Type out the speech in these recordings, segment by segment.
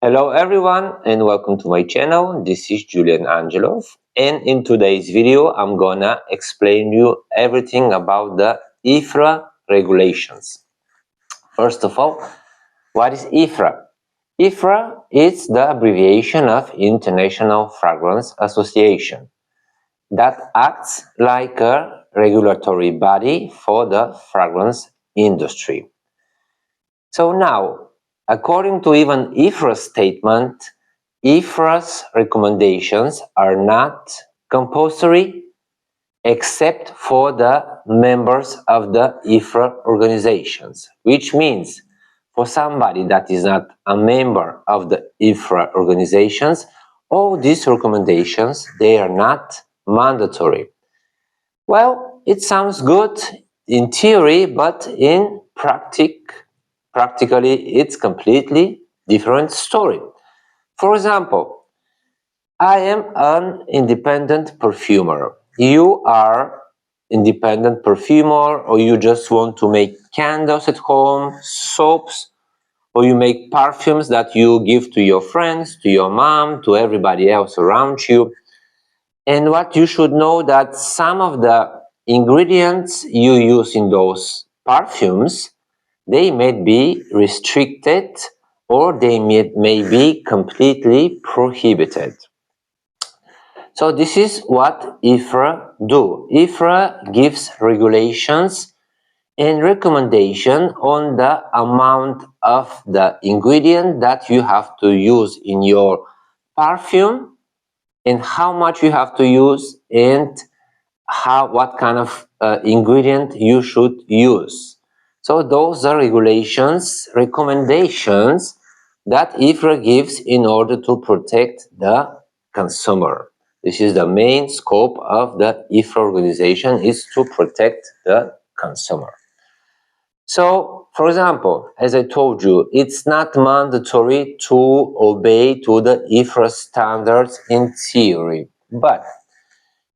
Hello everyone and welcome to my channel. This is Julian Angelov, and in today's video I'm gonna explain you everything about the IFRA regulations. First of all, what is IFRA? IFRA is the abbreviation of International Fragrance Association that acts like a regulatory body for the fragrance industry. So now, according to even IFRA's statement, IFRA's recommendations are not compulsory except for the members of the IFRA organizations, which means for somebody that is not a member of the IFRA organizations, all these recommendations, they are not mandatory. Well, it sounds good in theory, but in practically it's completely different story. For example, I am an independent perfumer. You are independent perfumer, or you just want to make candles at home, soaps, or you make perfumes that you give to your friends, to your mom, to everybody else around you. And what you should know that some of the ingredients you use in those perfumes, they may be restricted or they may be completely prohibited. So this is what IFRA do. IFRA gives regulations and recommendation on the amount of the ingredient that you have to use in your perfume and how much you have to use and what kind of ingredient you should use. So those are regulations, recommendations that IFRA gives in order to protect the consumer. This is the main scope of the IFRA organization, is to protect the consumer. So, for example, as I told you, it's not mandatory to obey to the IFRA standards in theory, but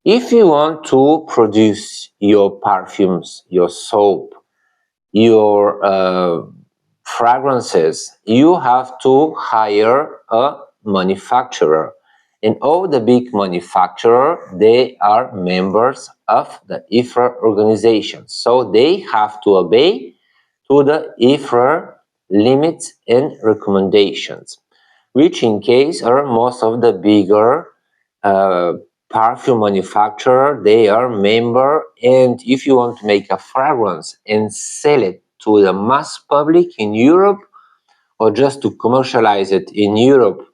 if you want to produce your perfumes, your soap, your fragrances, you have to hire a manufacturer. And all the big manufacturers, they are members of the IFRA organization. So they have to obey to the IFRA limits and recommendations, which in case are most of the bigger perfume manufacturer, they are member, and if you want to make a fragrance and sell it to the mass public in Europe or just to commercialize it in Europe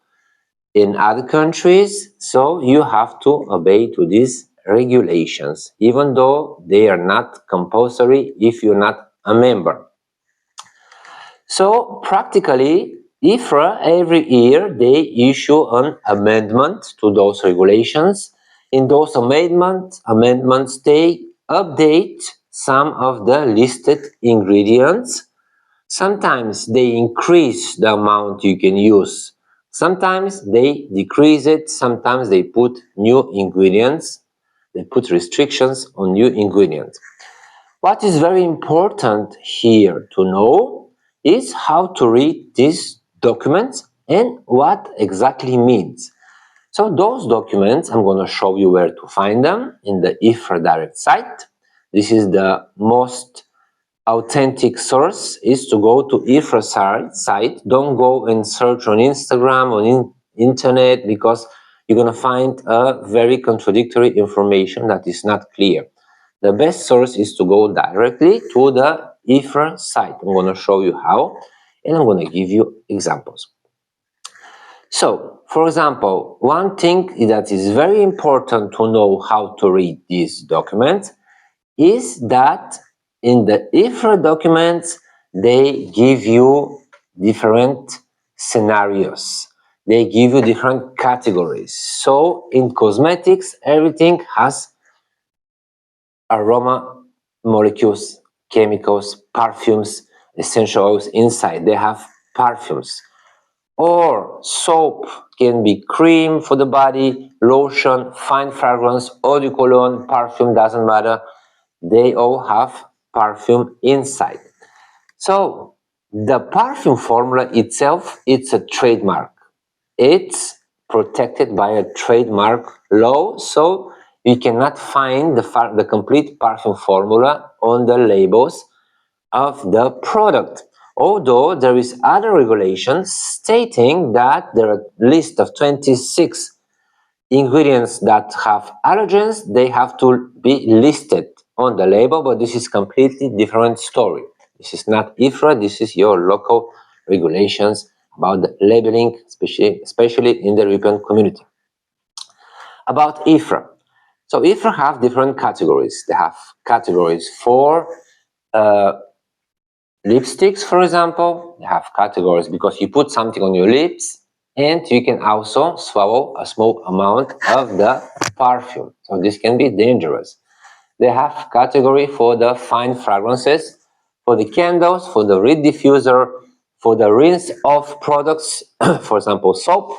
in other countries, so you have to obey to these regulations, even though they are not compulsory if you're not a member. So practically, IFRA every year they issue an amendment to those regulations. In those amendments they update some of the listed ingredients. Sometimes they increase the amount you can use. Sometimes they decrease it. Sometimes they put new ingredients. They put restrictions on new ingredients. What is very important here to know is how to read these documents and what exactly means. So those documents, I'm going to show you where to find them in the IFRA Direct site. This is the most authentic source, is to go to IFRA site. Don't go and search on Instagram, on internet, because you're going to find a very contradictory information that is not clear. The best source is to go directly to the IFRA site. I'm going to show you how, and I'm going to give you examples. So, for example, one thing that is very important to know how to read these documents is that in the IFRA documents, they give you different scenarios. They give you different categories. So, in cosmetics, everything has aroma molecules, chemicals, perfumes, essential oils inside. They have perfumes. Or soap can be cream for the body, lotion, fine fragrance, eau de cologne, perfume, doesn't matter. They all have perfume inside. So the perfume formula itself, it's a trademark. it's protected by a trademark law, so you cannot find the complete perfume formula on the labels of the product. Although there is other regulations stating that there are a list of 26 ingredients that have allergens, they have to be listed on the label, but this is completely different story. This is not IFRA, this is your local regulations about the labeling, especially in the European community. About IFRA. So IFRA have different categories. They have categories for lipsticks, for example. They have categories because you put something on your lips, and you can also swallow a small amount of the perfume. So this can be dangerous. They have category for the fine fragrances, for the candles, for the reed diffuser, for the rinse off products, for example, soap.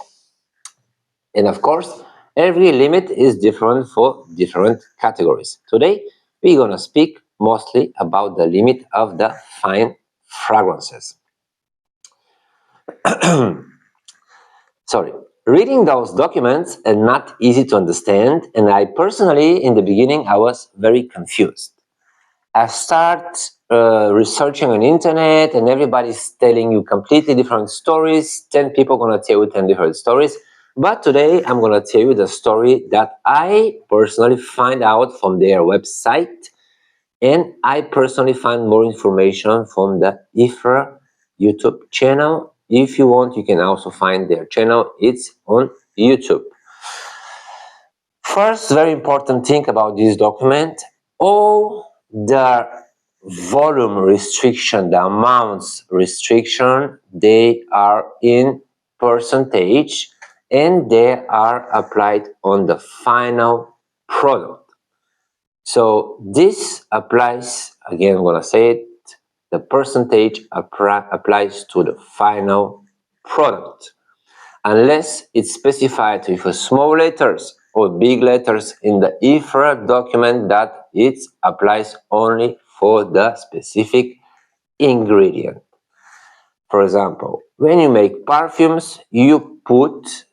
And of course, every limit is different for different categories. Today, we're gonna speak mostly about the limit of the fine fragrances. Sorry. Reading those documents is not easy to understand, and I personally, in the beginning, I was very confused. I start researching on internet, and everybody's telling you completely different stories. 10 people gonna tell you 10 different stories. But today, I'm gonna tell you the story that I personally find out from their website, and I personally find more information from the IFRA YouTube channel. If you want, you can also find their channel. It's on YouTube. First, very important thing about this document, all the volume restriction, the amounts restriction, they are in percentage and they are applied on the final product. So this applies, again, I'm going to say it, the percentage applies to the final product. Unless it's specified with small letters or big letters in the IFRA document that it applies only for the specific ingredient. For example, when you make perfumes, you put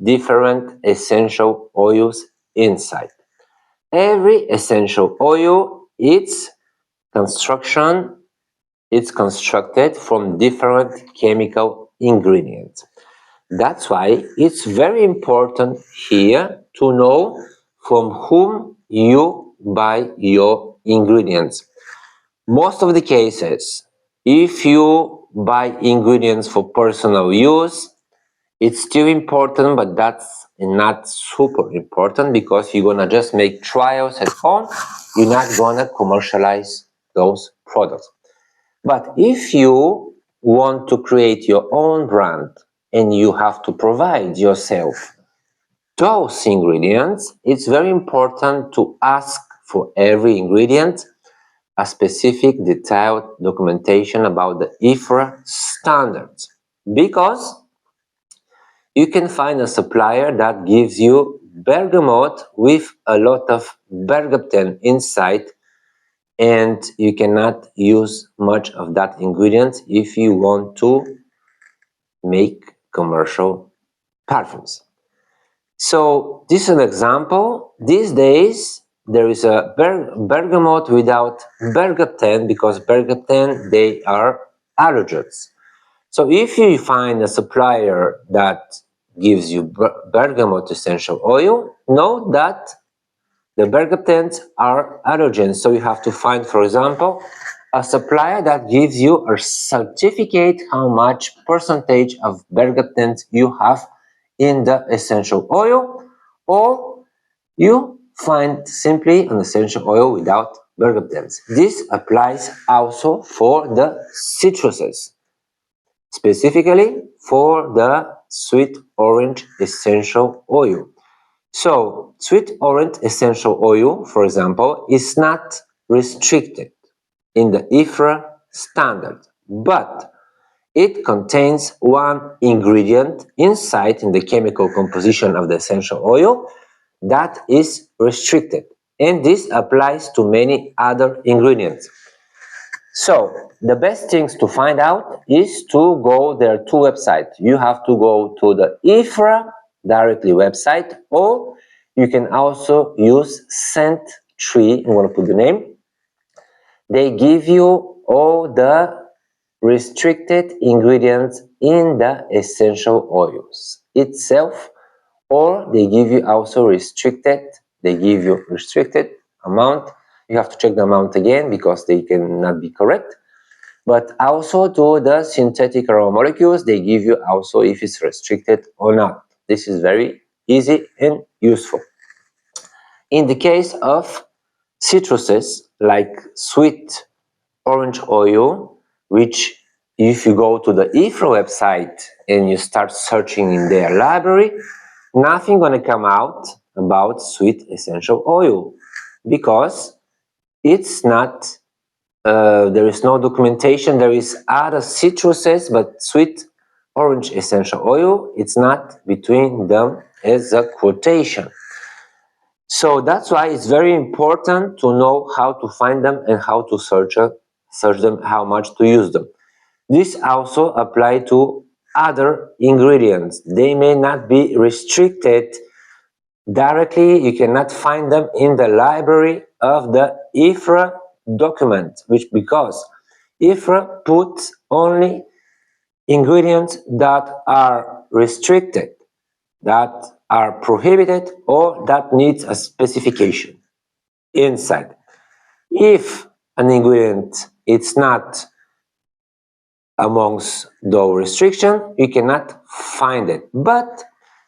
different essential oils inside. Every essential oil, it's constructed from different chemical ingredients. That's why it's very important here to know from whom you buy your ingredients. Most of the cases, if you buy ingredients for personal use, it's still important, but that's not super important because you're gonna just make trials at home. You're not gonna commercialize those products. But if you want to create your own brand and you have to provide yourself those ingredients, it's very important to ask for every ingredient a specific detailed documentation about the IFRA standards, because you can find a supplier that gives you bergamot with a lot of bergaptan inside, and you cannot use much of that ingredient if you want to make commercial perfumes. So this is an example. These days there is a bergamot without bergaptan because bergaptan, they are allergens. So if you find a supplier that gives you bergamot essential oil, know that the bergaptans are allergens. So you have to find, for example, a supplier that gives you a certificate how much percentage of bergaptans you have in the essential oil, or you find simply an essential oil without bergaptans. This applies also for the citruses, specifically for the sweet orange essential oil. So, sweet orange essential oil, for example, is not restricted in the IFRA standard, but it contains one ingredient inside in the chemical composition of the essential oil that is restricted, and this applies to many other ingredients. So the best things to find out is to go there to website. You have to go to the IFRA directly website, or you can also use Scent3. I'm going to put the name. They give you all the restricted ingredients in the essential oils itself, or they give you also restricted amount. You have to check the amount again because they cannot be correct. But also to the synthetic aroma molecules, they give you also if it's restricted or not. This is very easy and useful. In the case of citruses like sweet orange oil, which if you go to the IFRA website and you start searching in their library, nothing gonna come out about sweet essential oil because it's not, there is no documentation. There is other citruses, but sweet orange essential oil, it's not between them as a quotation. So that's why it's very important to know how to find them and how to search them, how much to use them. This also applies to other ingredients. They may not be restricted directly. You cannot find them in the library of the IFRA document, because IFRA puts only ingredients that are restricted, that are prohibited, or that needs a specification inside. If an ingredient is not amongst those restrictions, you cannot find it. But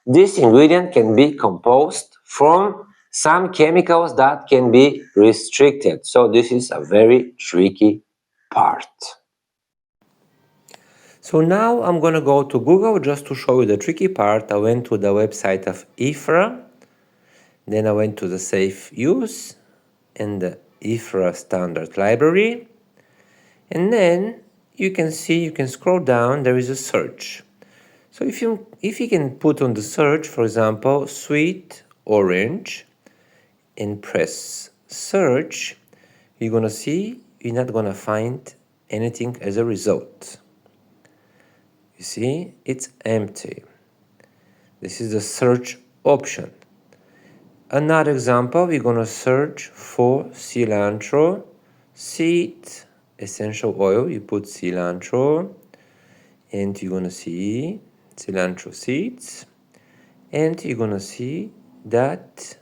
this ingredient can be composed from some chemicals that can be restricted. So this is a very tricky part. So now I'm going to go to Google just to show you the tricky part. I went to the website of IFRA, then I went to the Safe Use and the IFRA Standard Library, and then you can see, you can scroll down, there is a search. So if you can put on the search, for example, sweet orange, and press search, you're gonna see you're not gonna find anything as a result. You see, it's empty. This is the search option. Another example, we're gonna search for cilantro seed essential oil. You put cilantro and you're gonna see cilantro seeds, and you're gonna see that,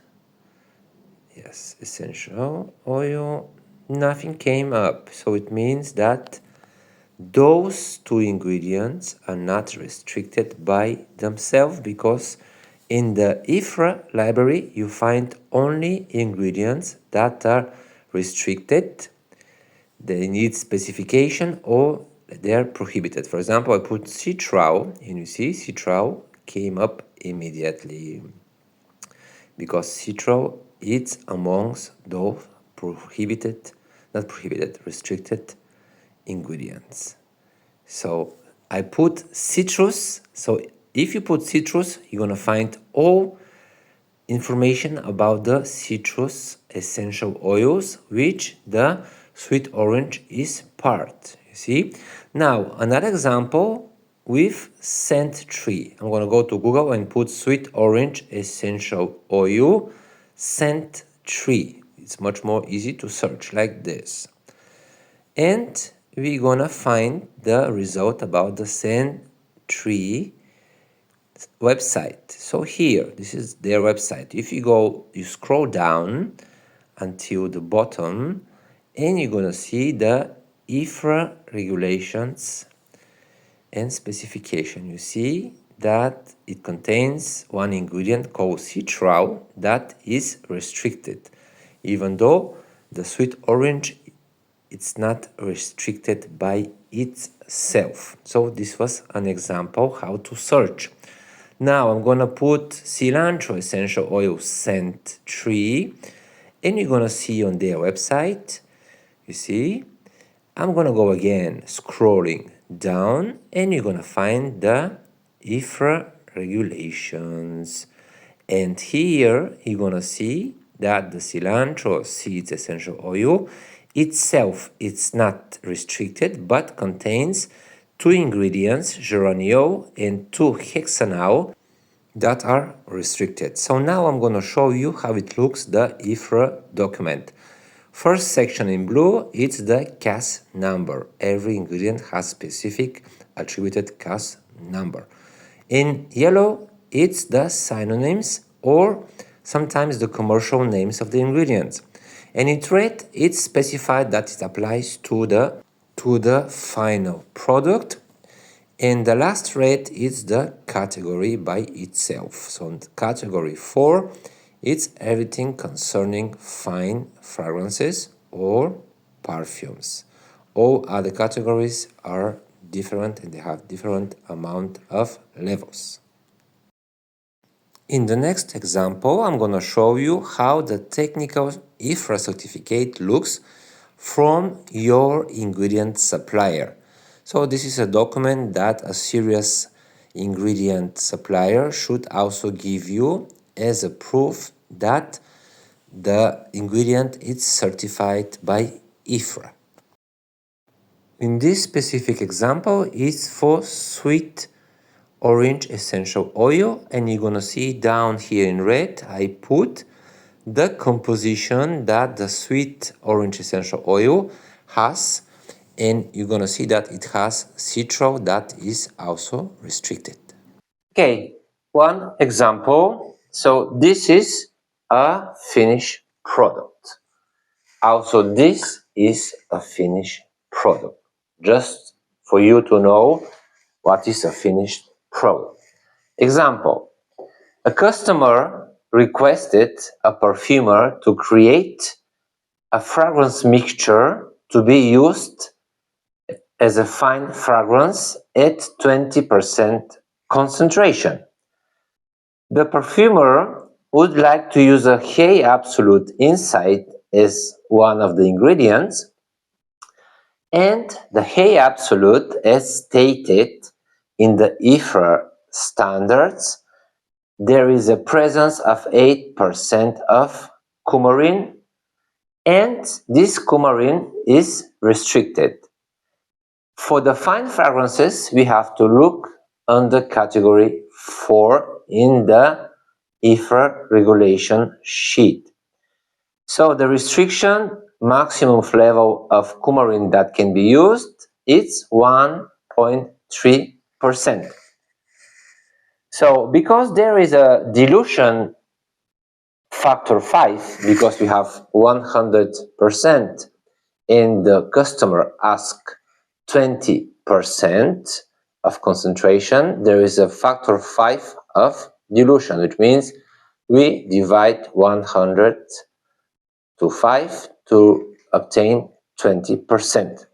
yes, essential oil, nothing came up. So it means that those two ingredients are not restricted by themselves, because in the IFRA library you find only ingredients that are restricted, they need specification, or they are prohibited. For example, I put citral and you see citral came up immediately, because citral is amongst those restricted ingredients. So I put citrus. So if you put citrus, you're gonna find all information about the citrus essential oils, which the sweet orange is part. You see? Now another example with Scent3. I'm gonna go to Google and put sweet orange essential oil Scent3. It's much more easy to search like this. And we're gonna find the result about the Scent3 website. So here, this is their website. If you scroll down until the bottom, and you're gonna see the IFRA regulations and specification. You see that it contains one ingredient called citral that is restricted, even though the sweet orange, it's not restricted by itself. So this was an example how to search. Now I'm gonna put cilantro essential oil Scent3, and you're gonna see on their website, you see, I'm gonna go again scrolling down, and you're gonna find the IFRA regulations. And here you're gonna see that the cilantro seeds essential oil itself it's not restricted but contains 2 ingredients, geraniol and 2 hexanol, that are restricted. So now I'm going to show you how it looks, the IFRA document. First section in blue, it's the CAS number. Every ingredient has specific attributed CAS number. In yellow, it's the synonyms or sometimes the commercial names of the ingredients. And in red, it's specified that it applies to the final product. And the last red is the category by itself. So in category 4, it's everything concerning fine fragrances or perfumes. All other categories are different and they have different amount of levels. In the next example, I'm going to show you how the technical IFRA certificate looks from your ingredient supplier. So this is a document that a serious ingredient supplier should also give you as a proof that the ingredient is certified by IFRA. In this specific example, it's for sweet orange essential oil, and you're gonna see down here in red I put the composition that the sweet orange essential oil has, and you're gonna see that it has citral that is also restricted. Okay, one example. So this is a finished product. Also, this is a finished product. Just for you to know what is a finished product. Example, a customer requested a perfumer to create a fragrance mixture to be used as a fine fragrance at 20% concentration. The perfumer would like to use a Hay Absolute inside as one of the ingredients, and the Hay Absolute, as stated in the IFRA standards, there is a presence of 8% of coumarin, and this coumarin is restricted. For the fine fragrances, we have to look under category 4 in the IFRA regulation sheet. So the restriction maximum level of coumarin that can be used is 1.3%. So because there is a dilution factor 5, because we have 100% and the customer asks 20% of concentration, there is a factor 5 of dilution, which means we divide 100 to 5 to obtain 20%.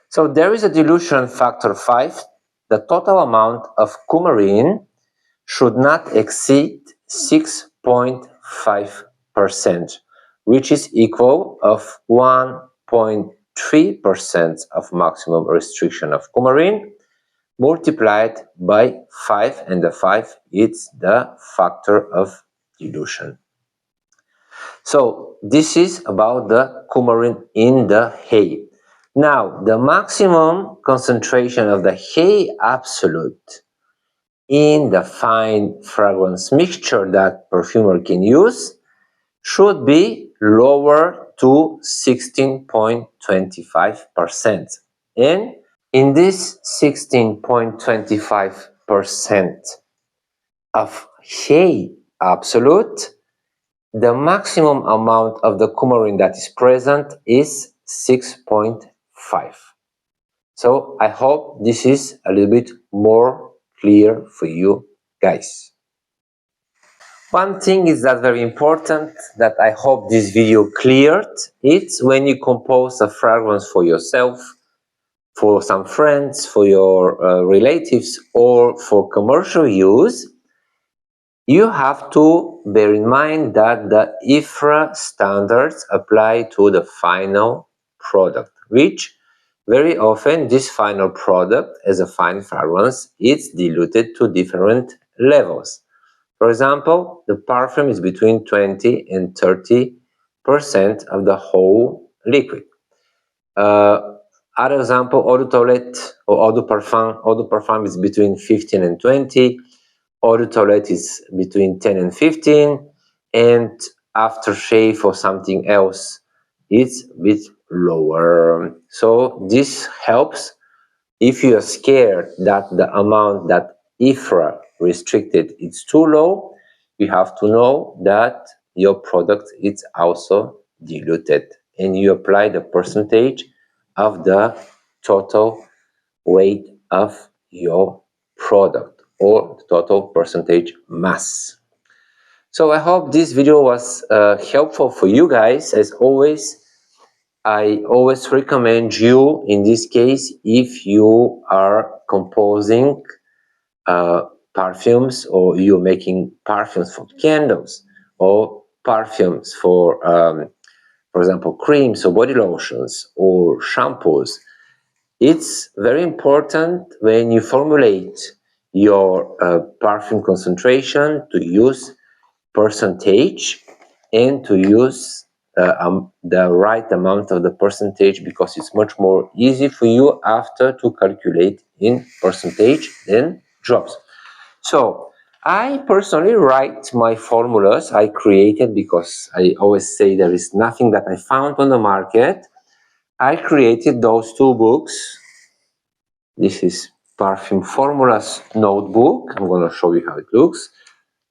So there is a dilution factor 5. The total amount of coumarin should not exceed 6.5%, which is equal of 1.3% of maximum restriction of coumarin multiplied by 5, and the 5 is the factor of dilution. So this is about the coumarin in the hay. Now, the maximum concentration of the Hay Absolute in the fine fragrance mixture that perfumer can use should be lower to 16.25%. And in this 16.25% of Hay Absolute, the maximum amount of the coumarin that is present is 6.5. So I hope this is a little bit more clear for you guys. One thing is that very important that I hope this video cleared. It's when you compose a fragrance for yourself, for some friends, for your relatives, or for commercial use, you have to bear in mind that the IFRA standards apply to the final product, which very often this final product as a fine fragrance is diluted to different levels. For example, the perfume is between 20 and 30% of the whole liquid. Other example, eau de toilette or eau de parfum. Eau de parfum is between 15 and 20. Eau de toilette is between 10 and 15. And aftershave or something else, it's a bit lower. So this helps. If you are scared that the amount that IFRA restricted is too low, you have to know that your product is also diluted, and you apply the percentage of the total weight of your product or total percentage mass. So I hope this video was helpful for you guys. As always, I always recommend you, in this case, if you are composing perfumes, or you're making perfumes for candles, or perfumes for example, creams or body lotions or shampoos, it's very important when you formulate your perfume concentration to use percentage and to use the right amount of the percentage, because it's much more easy for you after to calculate in percentage than drops. So I personally write my formulas I created, because I always say there is nothing that I found on the market. I created those two books. This is Perfume Formulas notebook. I'm going to show you how it looks.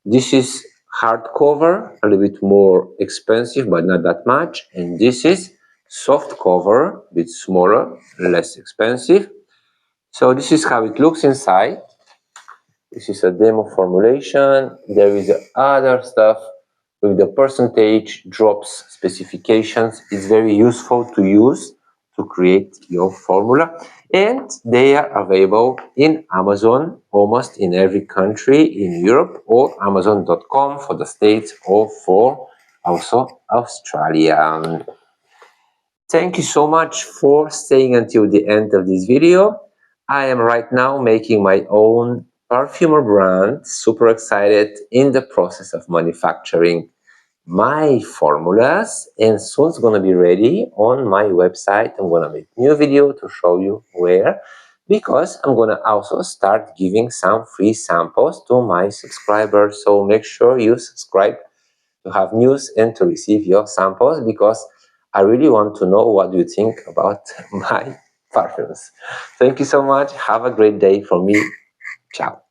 This is hardcover, a little bit more expensive, but not that much. And this is soft cover, a bit smaller, less expensive. So this is how it looks inside. This is a demo formulation. There is other stuff with the percentage, drops, specifications. It's very useful to use to create your formula. And they are available in Amazon, almost in every country in Europe, or Amazon.com for the States, or for also Australia. Thank you so much for staying until the end of this video. I am right now making my own perfumer brand, super excited, in the process of manufacturing my formulas, and soon it's going to be ready on my website. I'm going to make a new video to show you where, because I'm going to also start giving some free samples to my subscribers. So make sure you subscribe to have news and to receive your samples, because I really want to know what you think about my perfumes. Thank you so much. Have a great day from me. Ciao.